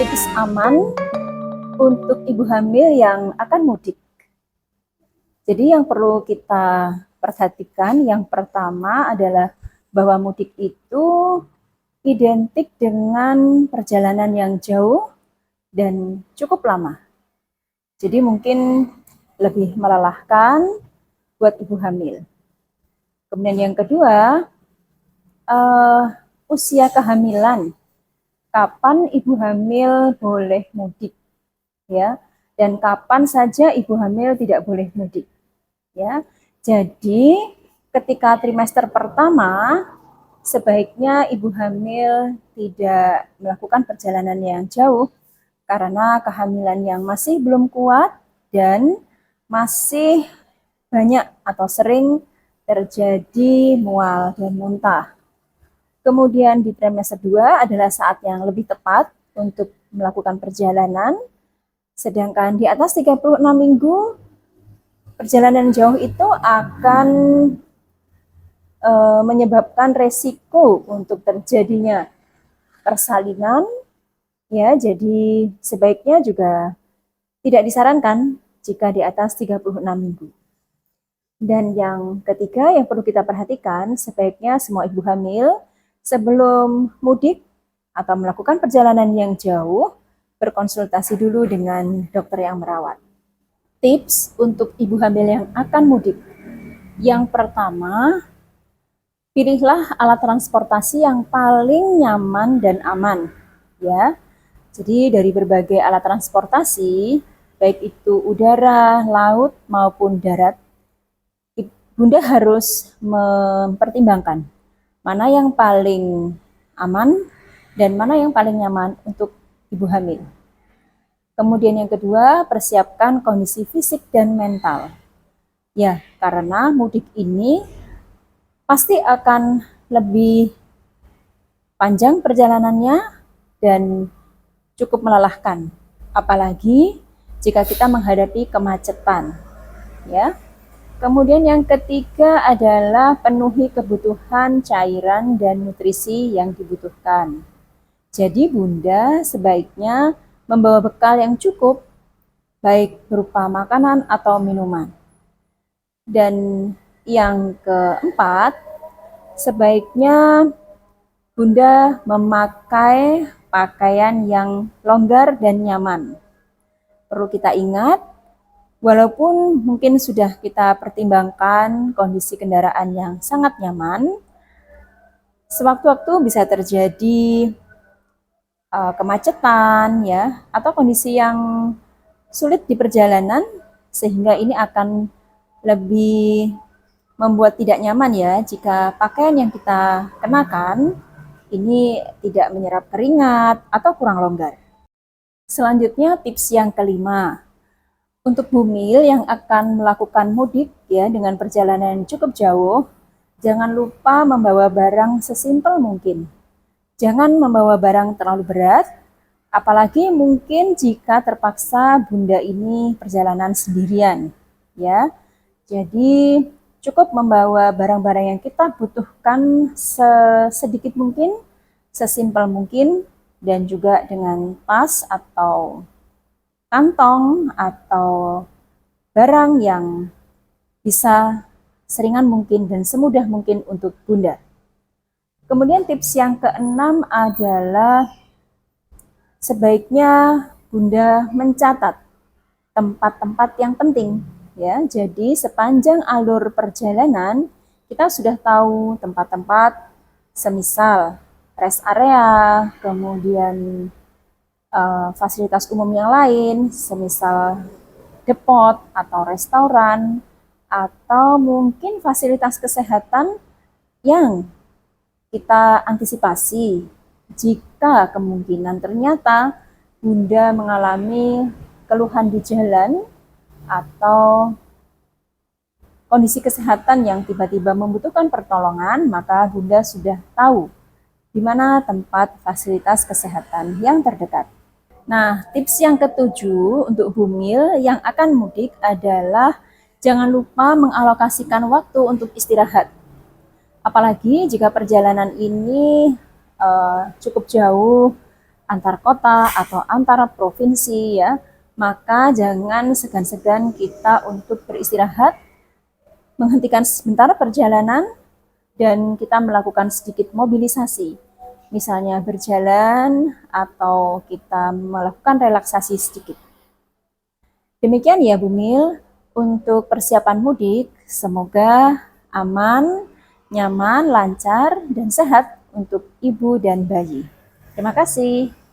tips aman untuk ibu hamil yang akan mudik. Jadi yang perlu kita perhatikan yang pertama adalah bahwa mudik itu identik dengan perjalanan yang jauh dan cukup lama. Jadi mungkin lebih melelahkan buat ibu hamil. Kemudian yang kedua, usia kehamilan. Kapan ibu hamil boleh mudik, ya? Dan kapan saja ibu hamil tidak boleh mudik, ya? Jadi ketika trimester pertama sebaiknya ibu hamil tidak melakukan perjalanan yang jauh karena kehamilan yang masih belum kuat dan masih banyak atau sering terjadi mual dan muntah. Kemudian di trimester 2 adalah saat yang lebih tepat untuk melakukan perjalanan. Sedangkan di atas 36 minggu, perjalanan jauh itu akan menyebabkan resiko untuk terjadinya persalinan. Ya, jadi sebaiknya juga tidak disarankan jika di atas 36 minggu. Dan yang ketiga yang perlu kita perhatikan, sebaiknya semua ibu hamil sebelum mudik atau melakukan perjalanan yang jauh, berkonsultasi dulu dengan dokter yang merawat. Tips untuk ibu hamil yang akan mudik. Yang pertama, pilihlah alat transportasi yang paling nyaman dan aman, ya. Jadi dari berbagai alat transportasi, baik itu udara, laut maupun darat, Bunda harus mempertimbangkan mana yang paling aman dan mana yang paling nyaman untuk ibu hamil. Kemudian yang kedua, persiapkan kondisi fisik dan mental. Ya, karena mudik ini pasti akan lebih panjang perjalanannya dan cukup melelahkan. Apalagi jika kita menghadapi kemacetan, ya. Kemudian yang ketiga adalah penuhi kebutuhan cairan dan nutrisi yang dibutuhkan. Jadi Bunda sebaiknya membawa bekal yang cukup, baik berupa makanan atau minuman. Dan yang keempat, sebaiknya Bunda memakai pakaian yang longgar dan nyaman. Perlu kita ingat, walaupun mungkin sudah kita pertimbangkan kondisi kendaraan yang sangat nyaman, sewaktu-waktu bisa terjadi kemacetan, ya, atau kondisi yang sulit di perjalanan, sehingga ini akan lebih membuat tidak nyaman ya jika pakaian yang kita kenakan ini tidak menyerap keringat atau kurang longgar. Selanjutnya tips yang kelima. Untuk bumil yang akan melakukan mudik ya dengan perjalanan yang cukup jauh, jangan lupa membawa barang sesimpel mungkin. Jangan membawa barang terlalu berat, apalagi mungkin jika terpaksa Bunda ini perjalanan sendirian, ya. Jadi cukup membawa barang-barang yang kita butuhkan sedikit mungkin, sesimpel mungkin, dan juga dengan tas atau kantong atau barang yang bisa seringan mungkin dan semudah mungkin untuk Bunda. Kemudian tips yang keenam adalah sebaiknya Bunda mencatat tempat-tempat yang penting, ya. Jadi sepanjang alur perjalanan kita sudah tahu tempat-tempat semisal rest area, kemudian fasilitas umum yang lain, semisal depot atau restoran, atau mungkin fasilitas kesehatan yang kita antisipasi jika kemungkinan ternyata Bunda mengalami keluhan di jalan atau kondisi kesehatan yang tiba-tiba membutuhkan pertolongan, maka Bunda sudah tahu di mana tempat fasilitas kesehatan yang terdekat. Nah, tips yang ketujuh untuk bumil yang akan mudik adalah jangan lupa mengalokasikan waktu untuk istirahat. Apalagi jika perjalanan ini cukup jauh antar kota atau antara provinsi ya, maka jangan segan-segan kita untuk beristirahat, menghentikan sebentar perjalanan, dan kita melakukan sedikit mobilisasi. Misalnya berjalan atau kita melakukan relaksasi sedikit. Demikian ya Bumil, untuk persiapan mudik, semoga aman, nyaman, lancar, dan sehat untuk ibu dan bayi. Terima kasih.